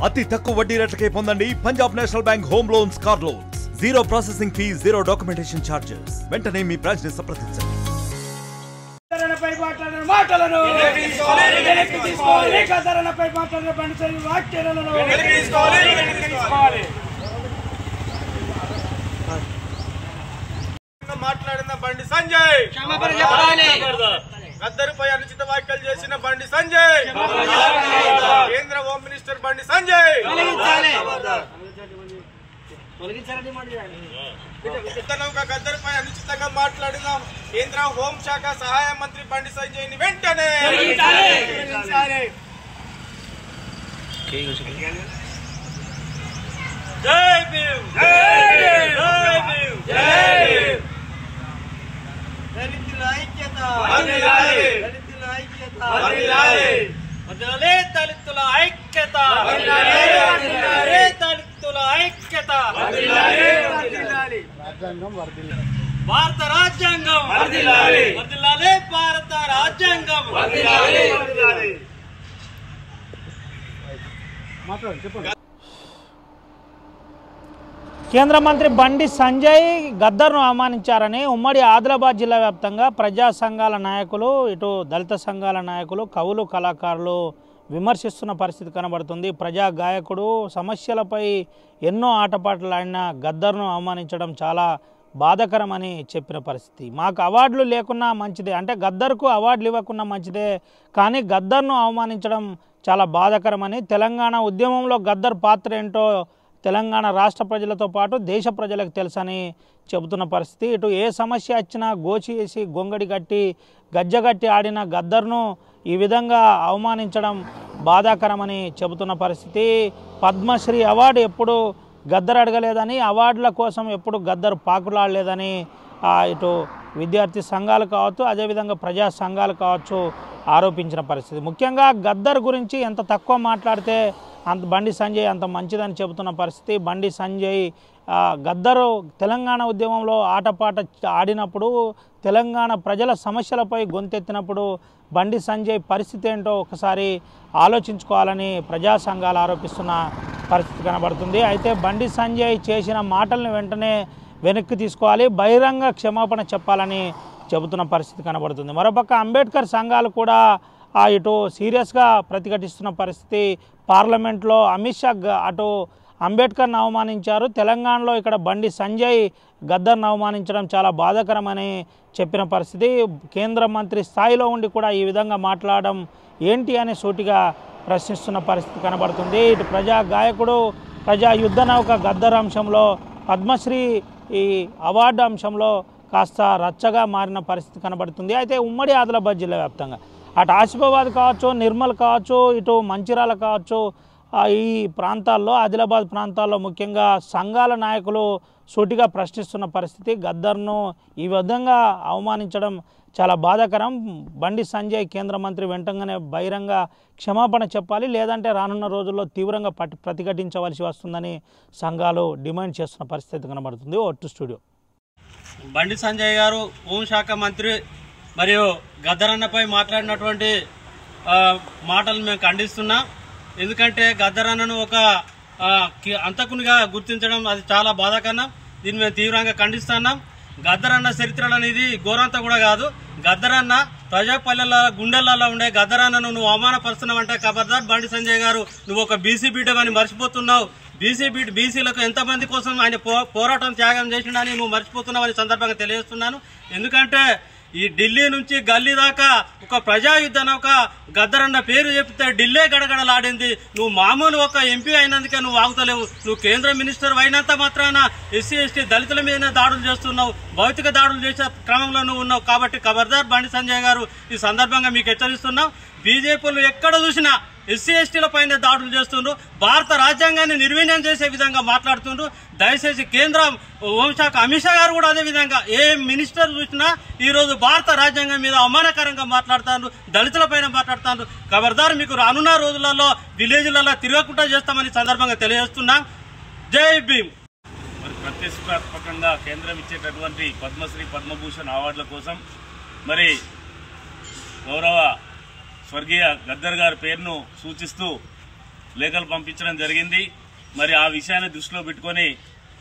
అతి తక్కువ వడ్డీ రేట్లకే పొందండి Punjab national bank home loans, car loans. Zero processing fee, zero documentation charges. వెంటనే మీ బ్రాంచ్ ని సంప్రదించండి. మాట్లాడిన బండి సంజయ్ క్షమాపణ చెప్పాలి. గద్దరుపై అనుచిత వ్యాఖ్యలు చేసిన బండి సంజయ్, కేంద్ర హోమ్ మినిస్టర్ బండి సంజయ్, గద్దరుపై అనుచితంగా మాట్లాడిన కేంద్ర హోంశాఖ సహాయ మంత్రి బండి సంజయ్ ని వెంటనే జై భీమ్, జై భీమ్, జై భీమ్. దళితుల ఐక్యత, దళితుల ఐక్యత, వదలలే దళితుల ఐక్యత, దళితుల ఐక్యత. భారత రాజ్యాంగం వర్ధిల్లాలి, భారత రాజ్యాంగం వర్ధిల్లాలి. కేంద్ర మంత్రి బండి సంజయ్ గద్దర్ను అవమానించారని ఉమ్మడి ఆదిలాబాద్ జిల్లా వ్యాప్తంగా ప్రజా సంఘాల నాయకులు, ఇటు దళిత సంఘాల నాయకులు, కవులు, కళాకారులు విమర్శిస్తున్న పరిస్థితి కనబడుతుంది. ప్రజా గాయకుడు సమస్యలపై ఎన్నో ఆటపాటలు ఆడిన గద్దర్ను అవమానించడం చాలా బాధాకరమని చెప్పిన పరిస్థితి. మాకు అవార్డులు లేకున్నా మంచిదే, అంటే గద్దర్కు అవార్డులు ఇవ్వకున్నా మంచిదే, కానీ గద్దర్ను అవమానించడం చాలా బాధాకరమని, తెలంగాణ ఉద్యమంలో గద్దర్ పాత్ర ఏంటో తెలంగాణ రాష్ట్ర ప్రజలతో పాటు దేశ ప్రజలకు తెలుసని చెబుతున్న పరిస్థితి. ఇటు ఏ సమస్య వచ్చినా గోచి వేసి గొంగడి కట్టి గజ్జగట్టి ఆడిన గద్దర్ను ఈ విధంగా అవమానించడం బాధాకరమని చెబుతున్న పరిస్థితి. పద్మశ్రీ అవార్డు ఎప్పుడు గద్దర్ అడగలేదని, అవార్డుల కోసం ఎప్పుడు గద్దర్ పాకులాడలేదని ఇటు విద్యార్థి సంఘాలు కావచ్చు, అదేవిధంగా ప్రజా సంఘాలు కావచ్చు ఆరోపించిన పరిస్థితి. ముఖ్యంగా గద్దర్ గురించి ఎంత తక్కువ మాట్లాడితే అంత బండి సంజయ్ అంత మంచిదని చెబుతున్న పరిస్థితి. బండి సంజయ్ గద్దరు తెలంగాణ ఉద్యమంలో ఆటపాట ఆడినప్పుడు, తెలంగాణ ప్రజల సమస్యలపై గొంతెత్తినప్పుడు బండి సంజయ్ పరిస్థితి ఏంటో ఒకసారి ఆలోచించుకోవాలని ప్రజా సంఘాలు ఆరోపిస్తున్న పరిస్థితి కనబడుతుంది. అయితే బండి సంజయ్ చేసిన మాటలను వెంటనే వెనక్కి తీసుకోవాలి, బహిరంగ క్షమాపణ చెప్పాలని చెబుతున్న పరిస్థితి కనబడుతుంది. మరోపక్క అంబేద్కర్ సంఘాలు కూడా ఇటు సీరియస్గా ప్రతిఘటిస్తున్న పరిస్థితి. పార్లమెంట్లో అమిత్ షా అటు అంబేద్కర్ను అవమానించారు, తెలంగాణలో ఇక్కడ బండి సంజయ్ గద్దర్ను అవమానించడం చాలా బాధాకరమని చెప్పిన పరిస్థితి. కేంద్ర మంత్రి స్థాయిలో ఉండి కూడా ఈ విధంగా మాట్లాడడం ఏంటి అని సూటిగా ప్రశ్నిస్తున్న పరిస్థితి కనబడుతుంది. ఇటు ప్రజా గాయకుడు, ప్రజా యుద్ధ నౌక గద్దర్ అంశంలో, పద్మశ్రీ ఈ అవార్డు అంశంలో కాస్త రచ్చగా మారిన పరిస్థితి కనబడుతుంది. అయితే ఉమ్మడి ఆదిలాబాద్ జిల్లా వ్యాప్తంగా అటు ఆసిఫాబాద్ కావచ్చు, నిర్మల్ కావచ్చు, ఇటు మంచిర్యాల కావచ్చు, ఈ ప్రాంతాల్లో, ఆదిలాబాద్ ప్రాంతాల్లో ముఖ్యంగా సంఘాల నాయకులు సూటిగా ప్రశ్నిస్తున్న పరిస్థితి. గద్దర్ను ఈ విధంగా అవమానించడం చాలా బాధాకరం. బండి సంజయ్ కేంద్ర మంత్రి వెంటనే బహిరంగ క్షమాపణ చెప్పాలి, లేదంటే రానున్న రోజుల్లో తీవ్రంగా ప్రతిఘటించవలసి వస్తుందని సంఘాలు డిమాండ్ చేస్తున్న పరిస్థితి కనబడుతుంది. ఒట్టు స్టూడియో. బండి సంజయ్ గారు హోంశాఖ మంత్రి మరియు గద్దర్ అన్నపై మాట్లాడినటువంటి మాటలు మేము ఖండిస్తున్నాం. ఎందుకంటే గద్దర్ అన్నను ఒక అంతకునిగా గుర్తించడం అది చాలా బాధాకరం. దీన్ని మేము తీవ్రంగా ఖండిస్తున్నాం. గద్దర్ అన్న చరిత్రలు అనేది ఘోరంతా కూడా కాదు. గద్దర్ అన్న ప్రజాపల్లెల గుండెలలో ఉండే గద్దర్ అన్నను నువ్వు అవమానపరుస్తున్నావంటే ఖబర్దార్ బండి సంజయ్ గారు, నువ్వు ఒక బీసీ బిడ్డవని మర్చిపోతున్నావు. బీసీలకు ఎంతమంది కోసం ఆయన పోరాటం త్యాగం చేసిండని నువ్వు మర్చిపోతున్నావని సందర్భంగా తెలియజేస్తున్నాను. ఎందుకంటే ఈ ఢిల్లీ నుంచి గల్లీ దాకా ఒక ప్రజాయుద్ధ నౌక గద్దర్ అన్న పేరు చెప్తే ఢిల్లీ గడగడలాడింది. నువ్వు మామూలు ఒక ఎంపీ అయినందుకే నువ్వు ఆగుతలేవు. నువ్వు కేంద్ర మినిస్టర్ అయినంత మాత్రాన ఎస్సీ ఎస్టీ దళితుల మీదనే దాడులు చేస్తున్నావు, భౌతిక దాడులు చేసే క్రమంలో నువ్వు ఉన్నావు. కాబట్టి ఖబర్దార్ బండి సంజయ్ గారు, ఈ సందర్భంగా మీకు హెచ్చరిస్తున్నాం. బీజేపీలు ఎక్కడ చూసినా ఎస్సీ ఎస్టీల పైన దాడులు చేస్తుండ్రు, భారత రాజ్యాంగాన్ని నిర్వీర్యం చేసే విధంగా మాట్లాడుతుండ్రు. దయచేసి కేంద్ర హోంశాఖ అమిత్ షా గారు కూడా అదే విధంగా ఏ మినిస్టర్ చూసినా ఈరోజు భారత రాజ్యాంగం మీద అవమానకరంగా మాట్లాడుతారు, దళితుల పైన మాట్లాడుతారు. ఖబర్దార్, మీకు రానున్న రోజులలో విలేజ్లలో తిరగకుండా చేస్తామని సందర్భంగా తెలియజేస్తున్నాం. జై భీమ్. మరి ప్రతిష్టాత్మకంగా కేంద్రం ఇచ్చేటటువంటి పద్మశ్రీ, పద్మభూషణ్ అవార్డుల కోసం మరి గౌరవ స్వర్గీయ గద్దర్ గారి పేరును సూచిస్తూ లేఖలు పంపించడం జరిగింది. మరి ఆ విషయాన్ని దృష్టిలో పెట్టుకొని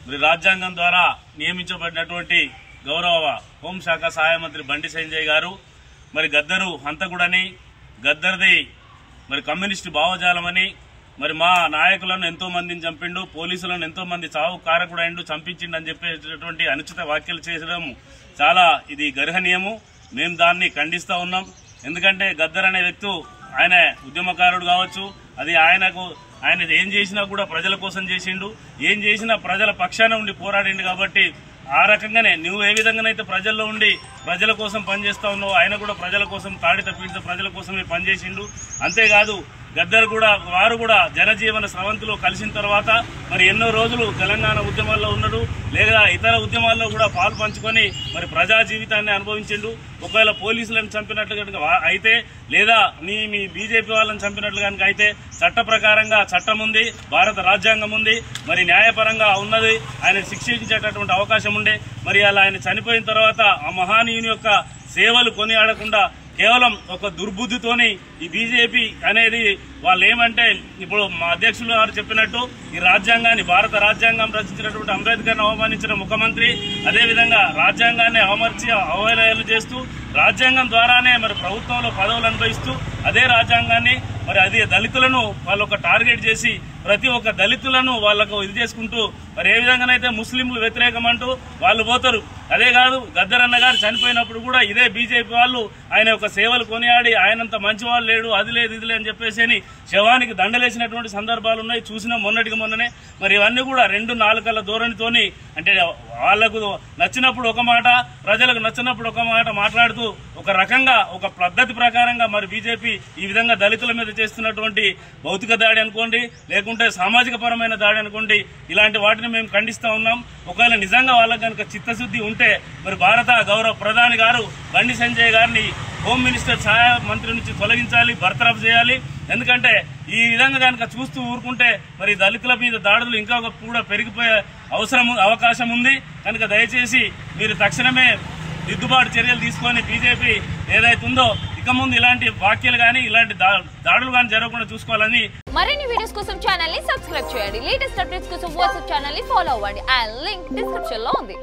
మరి రాజ్యాంగం ద్వారా నియమించబడినటువంటి గౌరవ హోంశాఖ సహాయ మంత్రి బండి సంజయ్ గారు మరి గద్దరు హంతకుడని, గద్దర్ది మరి కమ్యూనిస్టు భావజాలమని, మరి మా నాయకులను ఎంతో మందిని చంపిండు, పోలీసులను ఎంతో మంది చావు కారకుడైండు, చంపించిండు అని చెప్పేటటువంటి అనుచిత వ్యాఖ్యలు చేయడం చాలా ఇది గర్హనీయము. మేము దాన్ని ఖండిస్తూ ఉన్నాం. ఎందుకంటే గద్దర్ అనే వ్యక్తి ఆయన ఉద్యమకారుడు కావచ్చు, అది ఆయన ఏం చేసినా కూడా ప్రజల కోసం చేసిండు, ఏం చేసినా ప్రజల పక్షాన ఉండి పోరాడిండు. కాబట్టి ఆ రకంగానే నువ్వు ఏ విధంగానైతే ప్రజల్లో ఉండి ప్రజల కోసం పనిచేస్తా ఉన్నావు, ఆయన కూడా ప్రజల కోసం తాడిత పీడిత ప్రజల కోసమే పనిచేసిండు. అంతేకాదు గద్దర్ కూడా వారు కూడా జనజీవన స్రవంతిలో కలిసిన తర్వాత మరి ఎన్నో రోజులు తెలంగాణ ఉద్యమాల్లో ఉన్నాడు, లేదా ఇతర ఉద్యమాల్లో కూడా పాలు పంచుకొని మరి ప్రజా జీవితాన్ని అనుభవించిండు. ఒకవేళ పోలీసులను చంపినట్లు కనుక అయితే, లేదా మీ బీజేపీ వాళ్ళని చంపినట్లు కనుక అయితే చట్ట ప్రకారంగా చట్టం ఉంది, భారత రాజ్యాంగం ఉంది, మరి న్యాయపరంగా ఉన్నది, ఆయన శిక్షించేటటువంటి అవకాశం ఉండే. మరి అలా ఆయన చనిపోయిన తర్వాత ఆ మహానీయుని యొక్క సేవలు కొనియాడకుండా కేవలం ఒక దుర్బుద్ధితోని ఈ బీజేపీ అనేది వాళ్ళు ఏమంటే, ఇప్పుడు మా అధ్యక్షులు గారు చెప్పినట్టు ఈ రాజ్యాంగాన్ని, భారత రాజ్యాంగం రచించినటువంటి అంబేద్కర్ని అవమానించిన ముఖ్యమంత్రి, అదేవిధంగా రాజ్యాంగాన్ని అవహేళనలు చేస్తూ రాజ్యాంగం ద్వారానే మరి ప్రభుత్వంలో పదవులు అనుభవిస్తూ అదే రాజ్యాంగాన్ని మరి అదే దళితులను వాళ్ళు ఒక టార్గెట్ చేసి ప్రతి ఒక్క దళితులను వాళ్ళకు ఇది చేసుకుంటూ మరి ఏ విధంగానైతే ముస్లింలు వ్యతిరేకమంటూ వాళ్ళు పోతారు. అదే కాదు గద్దర్ అన్న గారు చనిపోయినప్పుడు కూడా ఇదే బీజేపీ వాళ్ళు ఆయన యొక్క సేవలు కొనియాడి ఆయనంత మంచి వాళ్ళు లేడు, అది లేదు ఇది అని చెప్పేసి అని శవానికి దండలేసినటువంటి సందర్భాలు ఉన్నాయి. చూసినా మొన్నటికి మొన్ననే. మరి ఇవన్నీ కూడా 2 నాలుకల ధోరణితోని, అంటే వాళ్లకు నచ్చినప్పుడు ఒక మాట, ప్రజలకు నచ్చినప్పుడు ఒక మాట మాట్లాడుతూ ఒక రకంగా ఒక పద్ధతి ప్రకారంగా మరి బీజేపీ ఈ విధంగా దళితుల మీద చేస్తున్నటువంటి భౌతిక దాడి అనుకోండి, లేకుంటే సామాజిక పరమైన దాడి అనుకోండి, ఇలాంటి వాటిని మేము ఖండిస్తా ఉన్నాం. ఒకవేళ నిజంగా వాళ్ళకి కనుక చిత్తశుద్ధి ఉంటే మరి భారత గౌరవ ప్రధాని గారు బండి సంజయ్ గారిని హోమ్ మినిస్టర్ సహాయ మంత్రి నుంచి తొలగించాలి, బర్తరఫ్ చేయాలి. ఎందుకంటే ఈ విధంగా కనుక చూస్తూ ఊరుకుంటే మరి దళితుల మీద దాడులు ఇంకా కూడా పెరిగిపోయే అవకాశం ఉంది. కనుక దయచేసి మీరు తక్షణమే దిద్దుబాటు చర్యలు తీసుకొని బీజేపీ ఏదైతే ఉందో ఇక ముందు ఇలాంటి వ్యాఖ్యలు కానీ ఇలాంటి దాడులు కానీ జరగకుండా చూసుకోవాలని. మరిన్ని వీడియోస్ కోసం ఛానల్ ని సబ్స్క్రైబ్ చేయండి. లేటెస్ట్ అప్డేట్స్ కోసం వాట్సాప్ ఛానల్ ని ఫాలో అవ్వండి. ఆ లింక్ డిస్క్రిప్షన్ లో ఉంది.